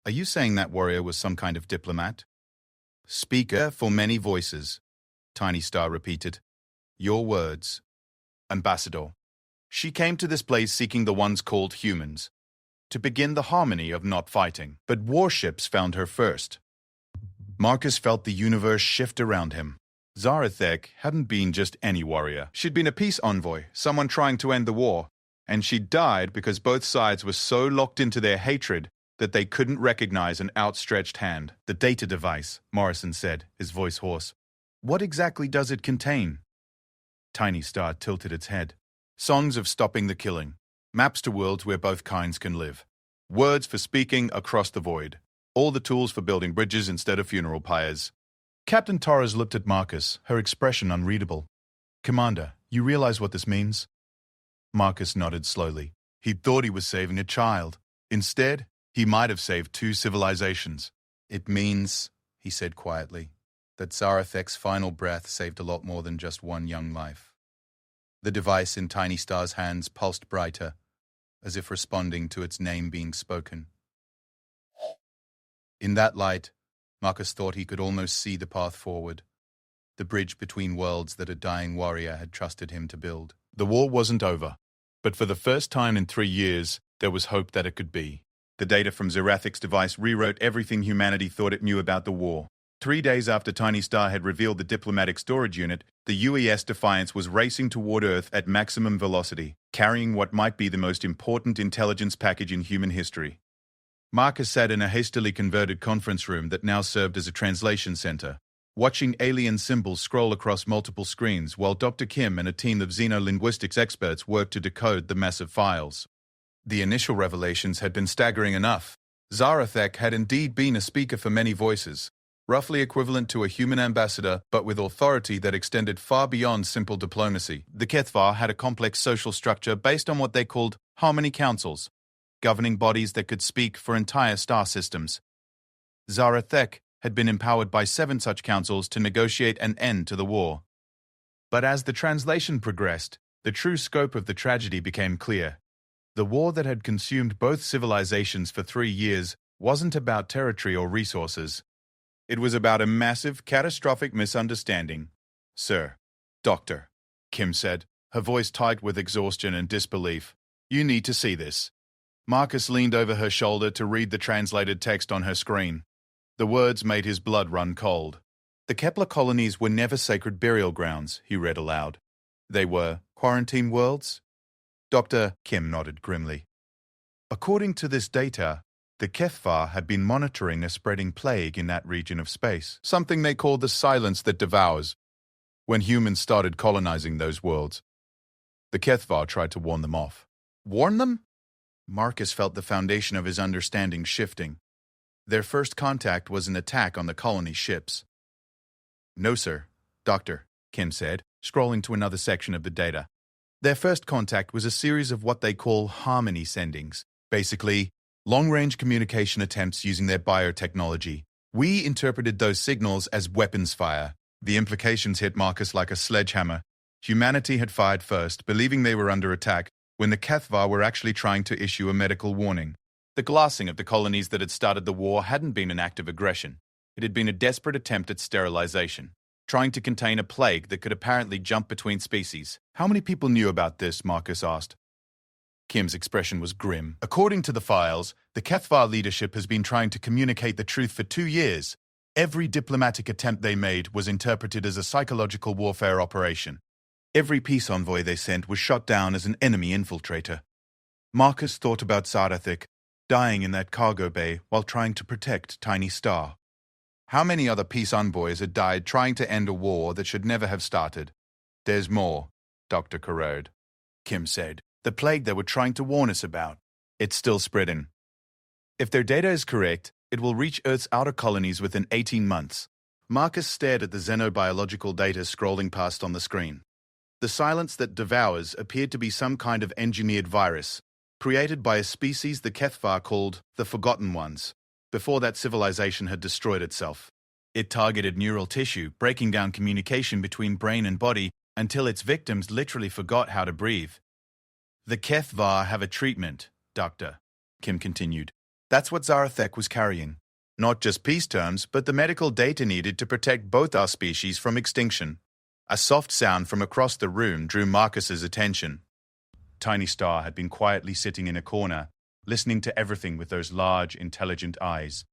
Speaker 1: Are you saying that warrior was some kind of diplomat? Speaker for many voices, Tiny Star repeated. Your words. Ambassador. She came to this place seeking the ones called humans, to begin the harmony of not fighting. But warships found her first. Marcus felt the universe shift around him. Zarathek hadn't been just any warrior. She'd been a peace envoy, someone trying to end the war. And she died because both sides were so locked into their hatred that they couldn't recognize an outstretched hand. The data device, Morrison said, his voice hoarse. What exactly does it contain? Tiny Star tilted its head. Songs of stopping the killing. Maps to worlds where both kinds can live. Words for speaking across the void. All the tools for building bridges instead of funeral pyres. Captain Torres looked at Marcus, her expression unreadable. Commander, you realize what this means? Marcus nodded slowly. He'd thought he was saving a child. Instead, he might have saved 2 civilizations. It means, he said quietly, that Zarathek's final breath saved a lot more than just one young life. The device in Tiny Star's hands pulsed brighter, as if responding to its name being spoken. In that light, Marcus thought he could almost see the path forward, the bridge between worlds that a dying warrior had trusted him to build. The war wasn't over, but for the first time in 3 years, there was hope that it could be. The data from Zerathic's device rewrote everything humanity thought it knew about the war. 3 days after Tiny Star had revealed the diplomatic storage unit, the UES Defiance was racing toward Earth at maximum velocity, carrying what might be the most important intelligence package in human history. Marcus sat in a hastily converted conference room that now served as a translation center, watching alien symbols scroll across multiple screens while Dr. Kim and a team of xenolinguistics experts worked to decode the massive files. The initial revelations had been staggering enough. Zarathek had indeed been a speaker for many voices, roughly equivalent to a human ambassador, but with authority that extended far beyond simple diplomacy. The Kethvar had a complex social structure based on what they called harmony councils, governing bodies that could speak for entire star systems. Zarathek had been empowered by 7 such councils to negotiate an end to the war. But as the translation progressed, the true scope of the tragedy became clear. The war that had consumed both civilizations for 3 years wasn't about territory or resources. It was about a massive, catastrophic misunderstanding. Sir, Doctor, Kim said, her voice tight with exhaustion and disbelief. You need to see this. Marcus leaned over her shoulder to read the translated text on her screen. The words made his blood run cold. The Kepler colonies were never sacred burial grounds, he read aloud. They were quarantine worlds? Dr. Kim nodded grimly. According to this data, the HFY had been monitoring a spreading plague in that region of space, something they call the silence that devours. When humans started colonizing those worlds, the HFY tried to warn them off. Warn them? Marcus felt the foundation of his understanding shifting. Their first contact was an attack on the colony ships. No, sir, Doctor, Kim said, scrolling to another section of the data. Their first contact was a series of what they call harmony sendings, basically long-range communication attempts using their biotechnology. We interpreted those signals as weapons fire. The implications hit Marcus like a sledgehammer. Humanity had fired first, believing they were under attack, when the HFY were actually trying to issue a medical warning. The glassing of the colonies that had started the war hadn't been an act of aggression. It had been a desperate attempt at sterilization, trying to contain a plague that could apparently jump between species. How many people knew about this? Marcus asked. Kim's expression was grim. According to the files, the HFY leadership has been trying to communicate the truth for 2 years. Every diplomatic attempt they made was interpreted as a psychological warfare operation. Every peace envoy they sent was shot down as an enemy infiltrator. Marcus thought about Zarathik, dying in that cargo bay while trying to protect Tiny Star. How many other peace envoys had died trying to end a war that should never have started? There's more, Dr. Corrode, Kim said. The plague they were trying to warn us about. It's still spreading. If their data is correct, it will reach Earth's outer colonies within 18 months. Marcus stared at the xenobiological data scrolling past on the screen. The silence that devours appeared to be some kind of engineered virus, created by a species the HFY called the Forgotten Ones, before that civilization had destroyed itself. It targeted neural tissue, breaking down communication between brain and body until its victims literally forgot how to breathe. The HFY have a treatment, Doctor, Kim continued. That's what Zarathek was carrying. Not just peace terms, but the medical data needed to protect both our species from extinction. A soft sound from across the room drew Marcus's attention. Tiny Star had been quietly sitting in a corner, listening to everything with those large, intelligent eyes.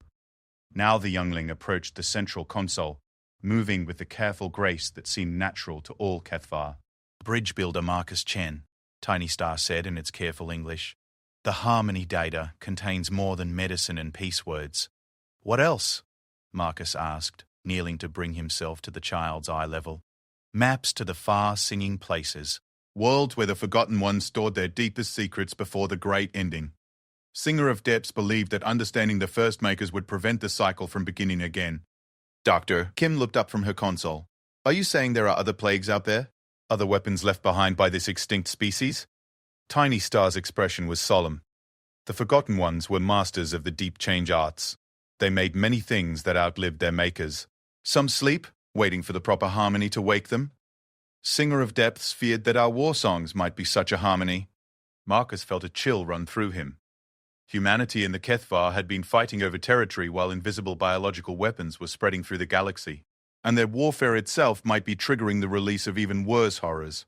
Speaker 1: Now the youngling approached the central console, moving with the careful grace that seemed natural to all HFY. Bridge builder Marcus Chen, Tiny Star said in its careful English. The harmony data contains more than medicine and peace words. What else? Marcus asked, kneeling to bring himself to the child's eye level. Maps to the far singing places. Worlds where the Forgotten Ones stored their deepest secrets before the great ending. Singer of Depths believed that understanding the First Makers would prevent the cycle from beginning again. Doctor, Kim looked up from her console. Are you saying there are other plagues out there? Other weapons left behind by this extinct species? Tiny Star's expression was solemn. The Forgotten Ones were masters of the deep change arts. They made many things that outlived their makers. Some sleep, waiting for the proper harmony to wake them. Singer of Depths feared that our war songs might be such a harmony. Marcus felt a chill run through him. Humanity and the HFY had been fighting over territory while invisible biological weapons were spreading through the galaxy, and their warfare itself might be triggering the release of even worse horrors.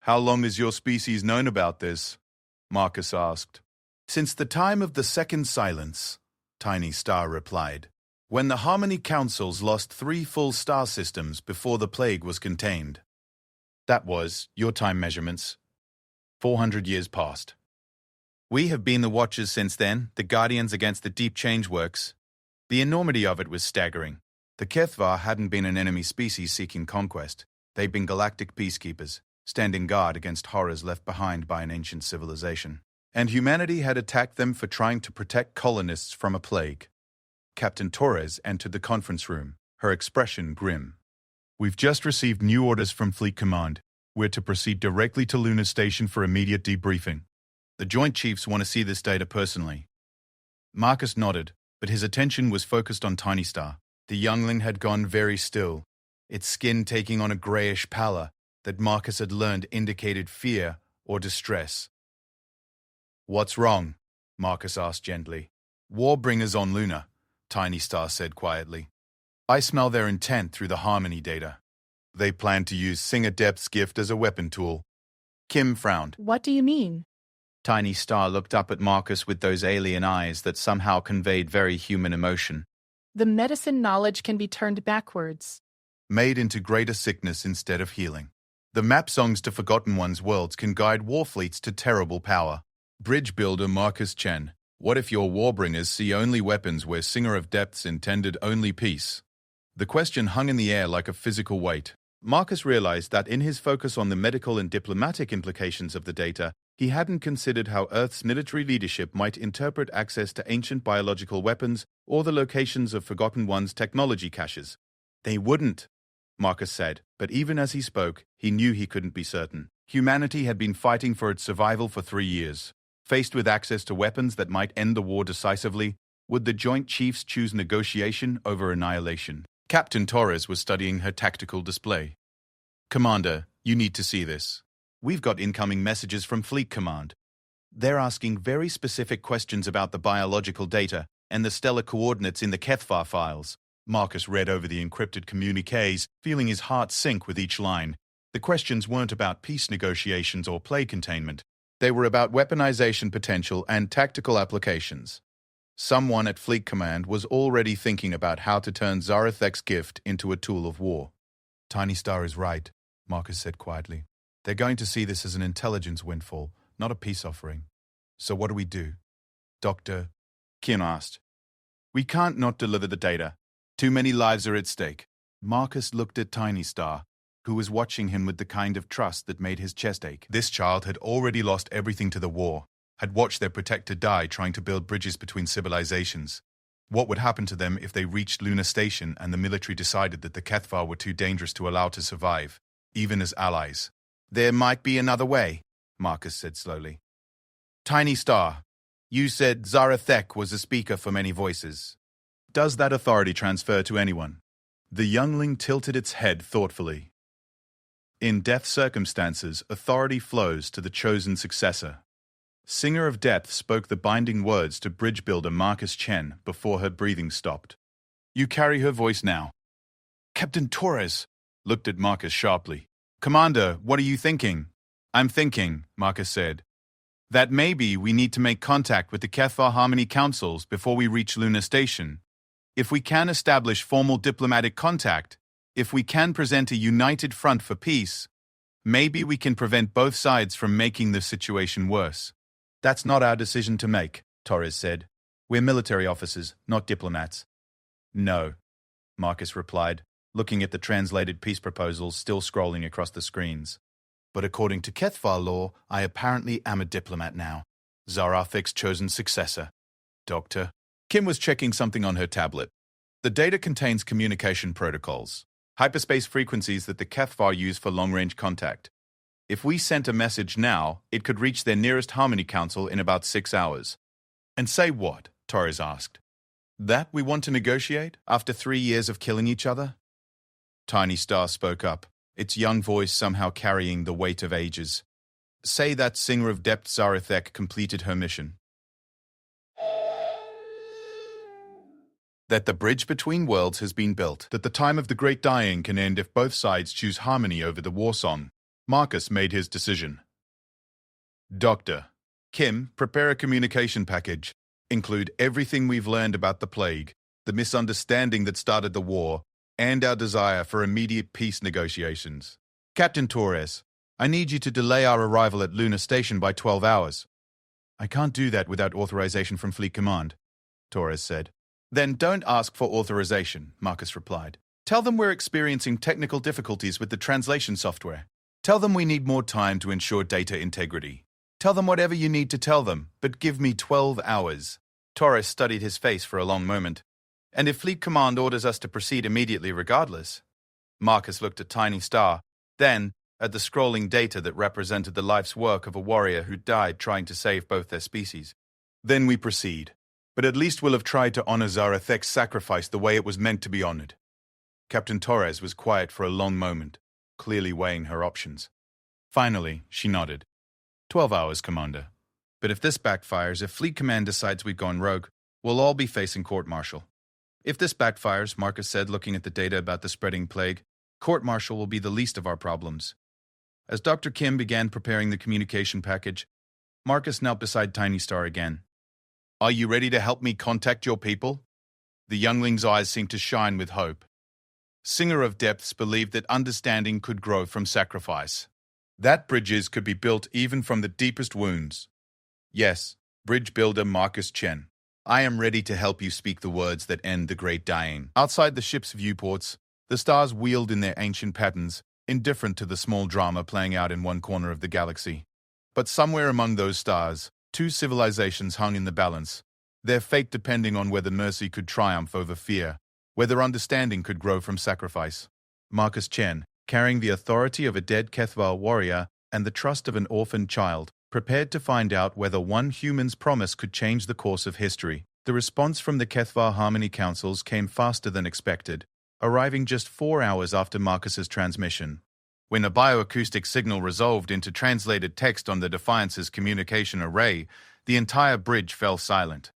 Speaker 1: How long has your species known about this? Marcus asked. Since the time of the Second Silence, Tiny Star replied, when the Harmony Councils lost 3 full star systems before the plague was contained. That was, your time measurements, 400 years past. We have been the Watchers since then, the guardians against the deep change works. The enormity of it was staggering. The HFY hadn't been an enemy species seeking conquest. They'd been galactic peacekeepers, standing guard against horrors left behind by an ancient civilization. And humanity had attacked them for trying to protect colonists from a plague. Captain Torres entered the conference room, her expression grim. We've just received new orders from Fleet Command. We're to proceed directly to Lunar Station for immediate debriefing. The Joint Chiefs want to see this data personally. Marcus nodded, but his attention was focused on Tiny Star. The youngling had gone very still, its skin taking on a greyish pallor that Marcus had learned indicated fear or distress. What's wrong? Marcus asked gently. Warbringers on Luna, Tiny Star said quietly. I smell their intent through the harmony data. They plan to use Singer Depth's gift as a weapon tool. Kim frowned.
Speaker 2: What do you mean?
Speaker 3: Tiny Star looked up at Marcus with those alien eyes that somehow conveyed very human emotion.
Speaker 2: The medicine knowledge can be turned backwards.
Speaker 1: Made into greater sickness instead of healing. The map songs to Forgotten Ones' worlds can guide war fleets to terrible power. Bridge builder Marcus Chen. What if your warbringers see only weapons where Singer of Depths intended only peace? The question hung in the air like a physical weight. Marcus realized that in his focus on the medical and diplomatic implications of the data, he hadn't considered how Earth's military leadership might interpret access to ancient biological weapons or the locations of Forgotten One's technology caches. They wouldn't, Marcus said, but even as he spoke, he knew he couldn't be certain. Humanity had been fighting for its survival for 3 years. Faced with access to weapons that might end the war decisively, would the Joint Chiefs choose negotiation over annihilation? Captain Torres was studying her tactical display. Commander, you need to see this. We've got incoming messages from Fleet Command. They're asking very specific questions about the biological data and the stellar coordinates in the HFY files. Marcus read over the encrypted communiques, feeling his heart sink with each line. The questions weren't about peace negotiations or plague containment. They were about weaponization potential and tactical applications. Someone at Fleet Command was already thinking about how to turn Zarathek's gift into a tool of war. Tiny Star is right, Marcus said quietly. They're going to see this as an intelligence windfall, not a peace offering. So what do we do? Dr. Kim asked. We can't not deliver the data. Too many lives are at stake. Marcus looked at Tiny Star, who was watching him with the kind of trust that made his chest ache. This child had already lost everything to the war, had watched their protector die trying to build bridges between civilizations. What would happen to them if they reached Lunar Station and the military decided that the HFY were too dangerous to allow to survive, even as allies? There might be another way, Marcus said slowly. Tiny Star, you said Zarathek was a speaker for many voices. Does that authority transfer to anyone? The youngling tilted its head thoughtfully. In death circumstances, authority flows to the chosen successor. Singer of Depth spoke the binding words to bridge builder Marcus Chen before her breathing stopped. You carry her voice now. Captain Torres looked at Marcus sharply. Commander, what are you thinking? I'm thinking, Marcus said, that maybe we need to make contact with the HFY Harmony Councils before we reach Lunar Station. If we can establish formal diplomatic contact, if we can present a united front for peace, maybe we can prevent both sides from making the situation worse. That's not our decision to make, Torres said. We're military officers, not diplomats. No, Marcus replied, looking at the translated peace proposals still scrolling across the screens. But according to HFY law, I apparently am a diplomat now. Zarathek's chosen successor. Doctor. Kim was checking something on her tablet. The data contains communication protocols, hyperspace frequencies that the HFY use for long-range contact. If we sent a message now, it could reach their nearest Harmony Council in about 6 hours. And say what? Torres asked. That we want to negotiate after 3 years of killing each other? Tiny Star spoke up, its young voice somehow carrying the weight of ages. Say that Singer of Depth Zarathek completed her mission. That the bridge between worlds has been built, that the time of the great dying can end if both sides choose harmony over the war song. Marcus made his decision. Doctor. Kim, prepare a communication package. Include everything we've learned about the plague, the misunderstanding that started the war, and our desire for immediate peace negotiations. Captain Torres, I need you to delay our arrival at Lunar Station by 12 hours. I can't do that without authorization from Fleet Command, Torres said. Then don't ask for authorization, Marcus replied. Tell them we're experiencing technical difficulties with the translation software. Tell them we need more time to ensure data integrity. Tell them whatever you need to tell them, but give me 12 hours. Torres studied his face for a long moment. And if Fleet Command orders us to proceed immediately regardless? Marcus looked at Tiny Star, then at the scrolling data that represented the life's work of a warrior who died trying to save both their species. Then we proceed. But at least we'll have tried to honor Zarathek's sacrifice the way it was meant to be honored. Captain Torres was quiet for a long moment, clearly weighing her options. Finally, she nodded. 12 hours, Commander. But if this backfires, if Fleet Command decides we've gone rogue, we'll all be facing court-martial. If this backfires, Marcus said, looking at the data about the spreading plague, court-martial will be the least of our problems. As Dr. Kim began preparing the communication package, Marcus knelt beside Tiny Star again. Are you ready to help me contact your people? The youngling's eyes seemed to shine with hope. Singer of Depths believed that understanding could grow from sacrifice. That bridges could be built even from the deepest wounds. Yes, bridge builder Marcus Chen. I am ready to help you speak the words that end the great dying. Outside the ship's viewports, the stars wheeled in their ancient patterns, indifferent to the small drama playing out in one corner of the galaxy. But somewhere among those stars, two civilizations hung in the balance, their fate depending on whether mercy could triumph over fear, whether understanding could grow from sacrifice. Marcus Chen, carrying the authority of a dead HFY warrior and the trust of an orphaned child, prepared to find out whether one human's promise could change the course of history. The response from the HFY Harmony Councils came faster than expected, arriving just 4 hours after Marcus's transmission. When a bioacoustic signal resolved into translated text on the Defiance's communication array, the entire bridge fell silent.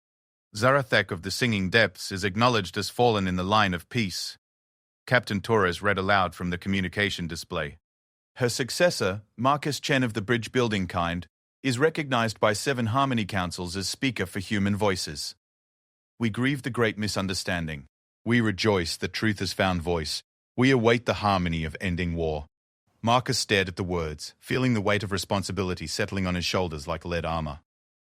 Speaker 1: Zarathek of the Singing Depths is acknowledged as fallen in the line of peace. Captain Torres read aloud from the communication display. Her successor, Marcus Chen of the bridge building kind, is recognized by 7 Harmony Councils as speaker for human voices. We grieve the great misunderstanding. We rejoice that truth has found voice. We await the harmony of ending war. Marcus stared at the words, feeling the weight of responsibility settling on his shoulders like lead armor.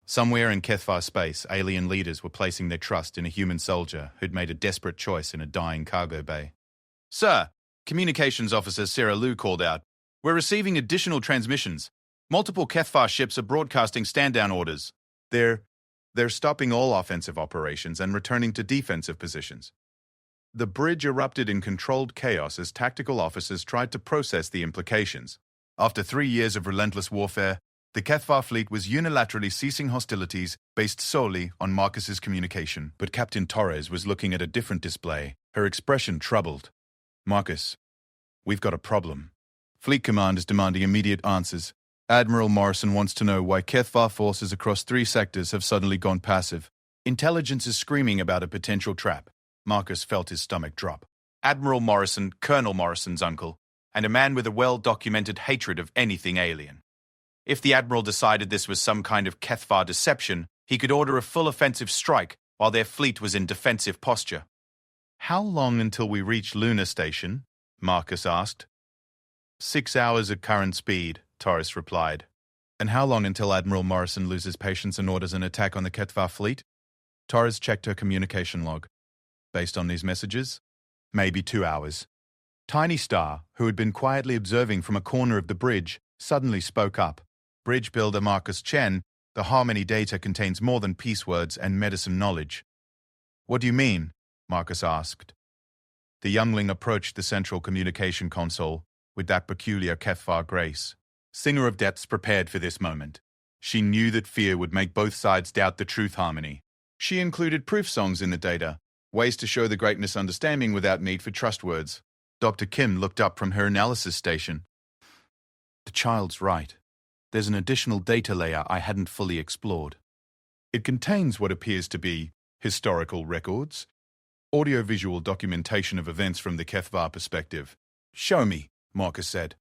Speaker 1: Somewhere in HFY space, alien leaders were placing their trust in a human soldier who'd made a desperate choice in a dying cargo bay. Sir, Communications Officer Sarah Liu called out. We're receiving additional transmissions. Multiple HFY ships are broadcasting stand-down orders. They're stopping all offensive operations and returning to defensive positions. The bridge erupted in controlled chaos as tactical officers tried to process the implications. After 3 years of relentless warfare, the HFY fleet was unilaterally ceasing hostilities based solely on Marcus's communication. But Captain Torres was looking at a different display, her expression troubled. Marcus, we've got a problem. Fleet Command is demanding immediate answers. Admiral Morrison wants to know why HFY forces across 3 sectors have suddenly gone passive. Intelligence is screaming about a potential trap. Marcus felt his stomach drop. Admiral Morrison, Colonel Morrison's uncle, and a man with a well-documented hatred of anything alien. If the Admiral decided this was some kind of HFY deception, he could order a full offensive strike while their fleet was in defensive posture. How long until we reach Lunar Station? Marcus asked. 6 hours at current speed, Torres replied. And how long until Admiral Morrison loses patience and orders an attack on the HFY fleet? Torres checked her communication log. Based on these messages, maybe 2 hours. Tiny Star, who had been quietly observing from a corner of the bridge, suddenly spoke up. Bridge builder Marcus Chen, the Harmony data contains more than peace words and medicine knowledge. What do you mean? Marcus asked. The youngling approached the central communication console with that peculiar HFY grace. Singer of Depths prepared for this moment. She knew that fear would make both sides doubt the truth harmony. She included proof songs in the data, ways to show the great misunderstanding without need for trust words. Dr. Kim looked up from her analysis station. The child's right. There's an additional data layer I hadn't fully explored. It contains what appears to be historical records, audiovisual documentation of events from the HFY perspective. Show me, Marcus said.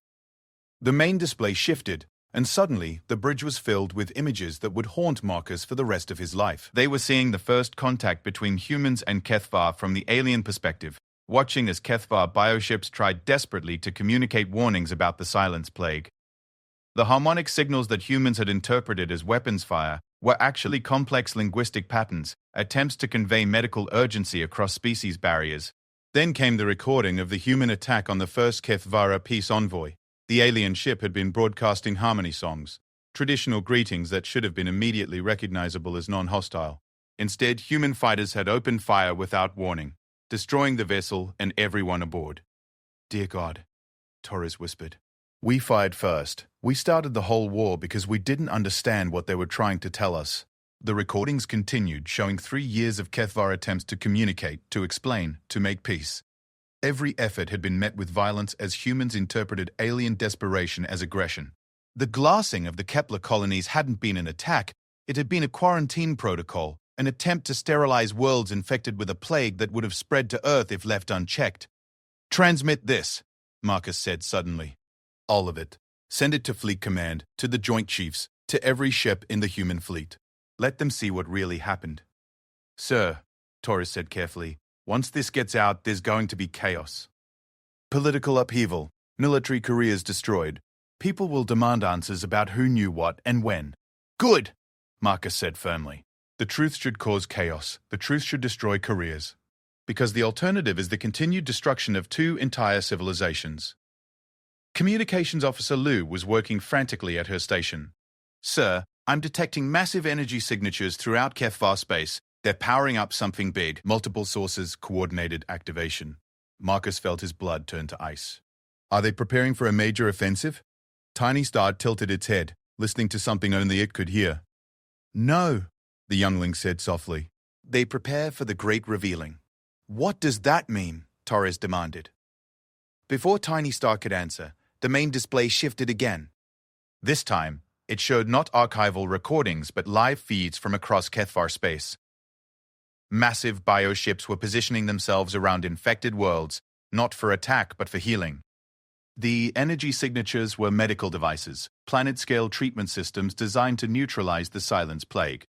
Speaker 1: The main display shifted, and suddenly the bridge was filled with images that would haunt Marcus for the rest of his life. They were seeing the first contact between humans and HFY from the alien perspective, watching as HFY bioships tried desperately to communicate warnings about the silence plague. The harmonic signals that humans had interpreted as weapons fire were actually complex linguistic patterns, attempts to convey medical urgency across species barriers. Then came the recording of the human attack on the first HFY peace envoy. The alien ship had been broadcasting harmony songs, traditional greetings that should have been immediately recognizable as non-hostile. Instead, human fighters had opened fire without warning, destroying the vessel and everyone aboard. Dear God, Torres whispered. We fired first. We started the whole war because we didn't understand what they were trying to tell us. The recordings continued, showing 3 years of HFY attempts to communicate, to explain, to make peace. Every effort had been met with violence as humans interpreted alien desperation as aggression. The glassing of the Kepler colonies hadn't been an attack, it had been a quarantine protocol, an attempt to sterilize worlds infected with a plague that would have spread to Earth if left unchecked. Transmit this, Marcus said suddenly. All of it. Send it to Fleet Command, to the Joint Chiefs, to every ship in the human fleet. Let them see what really happened. Sir, Torres said carefully, once this gets out, there's going to be chaos. Political upheaval, military careers destroyed. People will demand answers about who knew what and when. Good! Marcus said firmly. The truth should cause chaos. The truth should destroy careers. Because the alternative is the continued destruction of two entire civilizations. Communications Officer Lu was working frantically at her station. Sir, I'm detecting massive energy signatures throughout HFY space. They're powering up something big. Multiple sources, coordinated activation. Marcus felt his blood turn to ice. Are they preparing for a major offensive? Tiny Star tilted its head, listening to something only it could hear. No, the youngling said softly. They prepare for the great revealing. What does that mean? Torres demanded. Before Tiny Star could answer, the main display shifted again. This time, it showed not archival recordings but live feeds from across HFY space. Massive bioships were positioning themselves around infected worlds, not for attack but for healing. The energy signatures were medical devices, planet-scale treatment systems designed to neutralize the Silence Plague.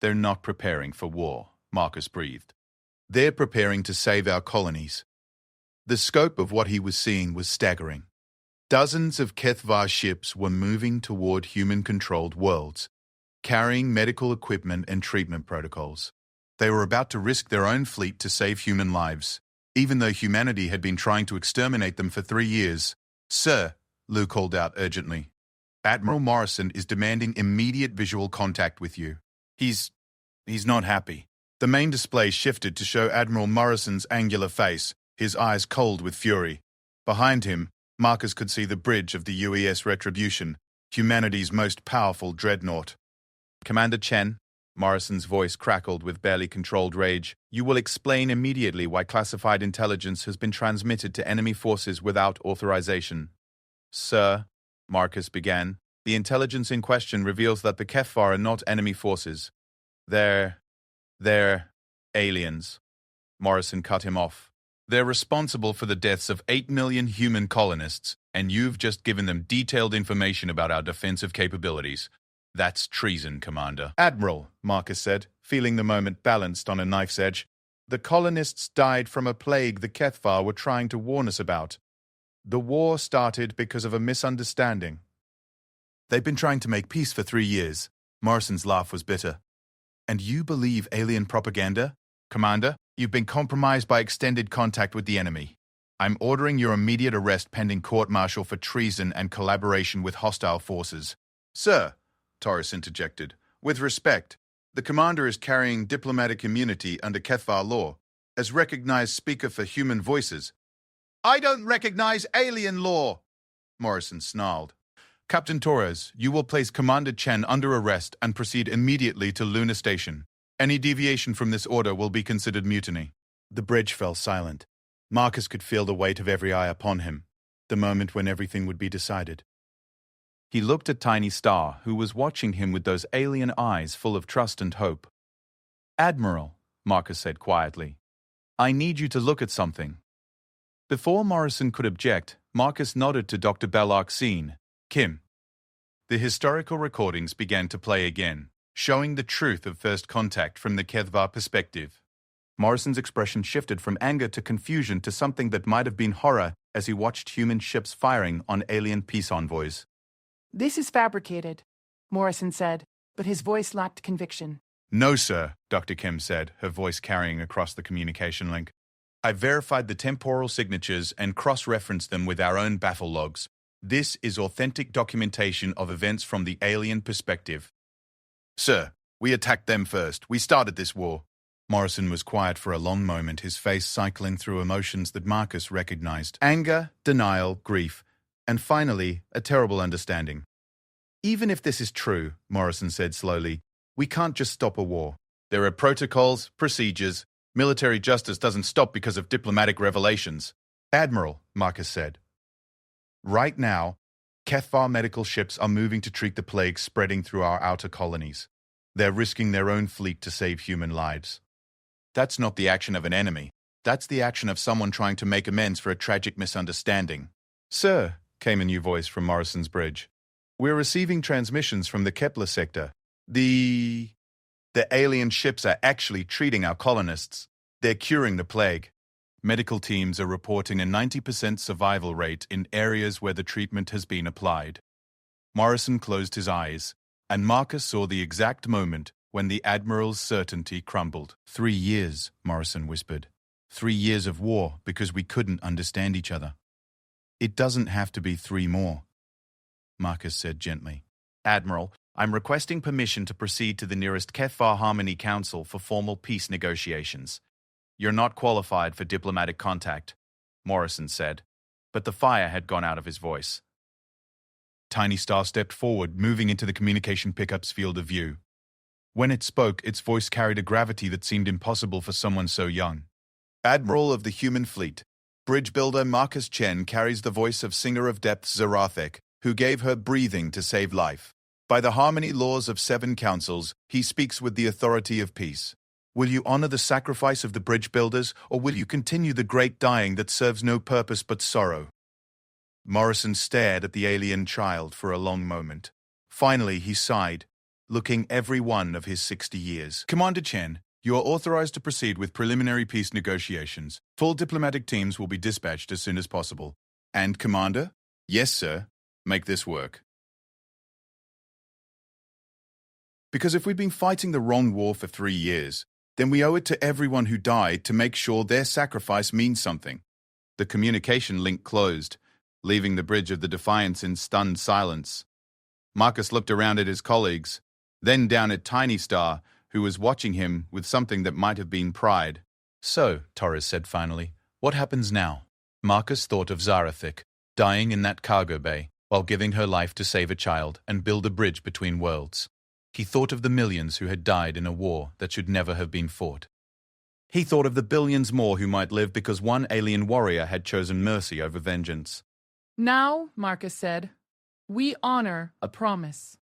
Speaker 1: They're not preparing for war, Marcus breathed. They're preparing to save our colonies. The scope of what he was seeing was staggering. Dozens of HFY ships were moving toward human-controlled worlds, carrying medical equipment and treatment protocols. They were about to risk their own fleet to save human lives, even though humanity had been trying to exterminate them for 3 years. Sir, Lou called out urgently. Admiral Morrison is demanding immediate visual contact with you. He's not happy. The main display shifted to show Admiral Morrison's angular face, his eyes cold with fury. Behind him, Marcus could see the bridge of the UES Retribution, humanity's most powerful dreadnought. Commander Chen, Morrison's voice crackled with barely controlled rage, you will explain immediately why classified intelligence has been transmitted to enemy forces without authorization. Sir, Marcus began, the intelligence in question reveals that the HFY are not enemy forces. They're aliens. Morrison cut him off. They're responsible for the deaths of 8 million human colonists, and you've just given them detailed information about our defensive capabilities. That's treason, Commander. Admiral, Marcus said, feeling the moment balanced on a knife's edge. The colonists died from a plague the HFY were trying to warn us about. The war started because of a misunderstanding. They've been trying to make peace for 3 years. Morrison's laugh was bitter. And you believe alien propaganda? Commander, you've been compromised by extended contact with the enemy. I'm ordering your immediate arrest pending court-martial for treason and collaboration with hostile forces. Sir, Torres interjected, with respect, the commander is carrying diplomatic immunity under HFY law, as recognized speaker for human voices. I don't recognize alien law, Morrison snarled. Captain Torres, you will place Commander Chen under arrest and proceed immediately to Luna Station. Any deviation from this order will be considered mutiny. The bridge fell silent. Marcus could feel the weight of every eye upon him, the moment when everything would be decided. He looked at Tiny Star, who was watching him with those alien eyes full of trust and hope. Admiral, Marcus said quietly, I need you to look at something. Before Morrison could object, Marcus nodded to Dr. Bellarcine. Kim. The historical recordings began to play again, showing the truth of first contact from the HFY perspective. Morrison's expression shifted from anger to confusion to something that might have been horror as he watched human ships firing on alien peace envoys.
Speaker 2: This is fabricated, Morrison said, but his voice lacked conviction.
Speaker 1: No, sir, Dr. Kim said, her voice carrying across the communication link. I verified the temporal signatures and cross-referenced them with our own battle logs. This is authentic documentation of events from the alien perspective. Sir, we attacked them first. We started this war. Morrison was quiet for a long moment, his face cycling through emotions that Marcus recognized. Anger, denial, grief, and finally, a terrible understanding. Even if this is true, Morrison said slowly, we can't just stop a war. There are protocols, procedures. Military justice doesn't stop because of diplomatic revelations. Admiral, Marcus said. Right now, HFY medical ships are moving to treat the plague spreading through our outer colonies. They're risking their own fleet to save human lives. That's not the action of an enemy. That's the action of someone trying to make amends for a tragic misunderstanding. Sir, came a new voice from Morrison's bridge. We're receiving transmissions from the Kepler sector. The alien ships are actually treating our colonists. They're curing the plague. Medical teams are reporting a 90% survival rate in areas where the treatment has been applied. Morrison closed his eyes, And Marcus saw the exact moment when the Admiral's certainty crumbled. 3 years, Morrison whispered. 3 years of war because we couldn't understand each other. It doesn't have to be 3 more, Marcus said gently.
Speaker 3: Admiral, I'm requesting permission to proceed to the nearest Kefar Harmony Council for formal peace negotiations. You're not qualified for diplomatic contact, Morrison said, but the fire had gone out of his voice.
Speaker 1: Tiny Star stepped forward, moving into the communication pickup's field of view. When it spoke, its voice carried a gravity that seemed impossible for someone so young.
Speaker 4: Admiral of the Human Fleet, Bridge Builder Marcus Chen carries the voice of Singer of Depths Zarathek, who gave her breathing to save life. By the harmony laws of 7 councils, he speaks with the authority of peace. Will you honor the sacrifice of the bridge builders, or will you continue the great dying that serves no purpose but sorrow? Morrison stared at the alien child for a long moment. Finally, he sighed, looking every one of his 60 years. Commander Chen, you are authorized to proceed with preliminary peace negotiations. Full diplomatic teams will be dispatched as soon as possible. And, Commander? Yes, sir. Make this work. Because if we've been fighting the wrong war for 3 years, then we owe it to everyone who died to make sure their sacrifice means something. The communication link closed, leaving the bridge of the Defiance in stunned silence. Marcus looked around at his colleagues, then down at Tiny Star, who was watching him with something that might have been pride.
Speaker 1: So, Torres said finally, what happens now? Marcus thought of Zarathek, dying in that cargo bay, while giving her life to save a child and build a bridge between worlds. He thought of the millions who had died in a war that should never have been fought. He thought of the billions more who might live because one alien warrior had chosen mercy over vengeance.
Speaker 2: Now, Marcus said, we honor a promise.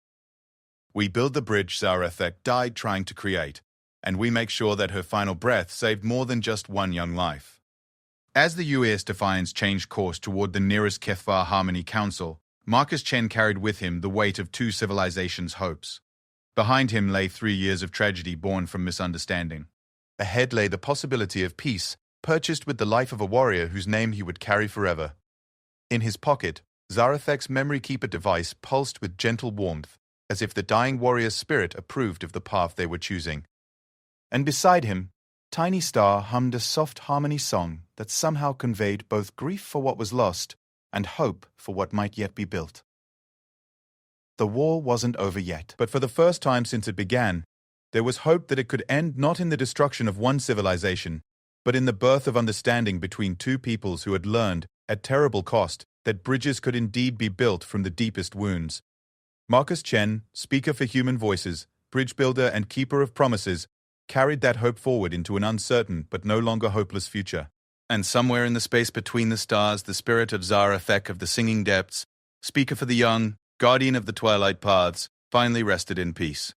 Speaker 1: We build the bridge Zarathek died trying to create, and we make sure that her final breath saved more than just one young life. As the UAS Defiance changed course toward the nearest Kefar Harmony Council, Marcus Chen carried with him the weight of 2 civilizations' hopes. Behind him lay 3 years of tragedy born from misunderstanding. Ahead lay the possibility of peace, purchased with the life of a warrior whose name he would carry forever. In his pocket, Zarathek's memory keeper device pulsed with gentle warmth, as if the dying warrior's spirit approved of the path they were choosing. And beside him, Tiny Star hummed a soft harmony song that somehow conveyed both grief for what was lost and hope for what might yet be built. The war wasn't over yet, but for the first time since it began, there was hope that it could end not in the destruction of one civilization, but in the birth of understanding between 2 peoples who had learned, at terrible cost, that bridges could indeed be built from the deepest wounds. Marcus Chen, speaker for human voices, bridge builder and keeper of promises, carried that hope forward into an uncertain but no longer hopeless future. And somewhere in the space between the stars, the spirit of Zarathek of the singing depths, speaker for the young, guardian of the twilight paths, finally rested in peace.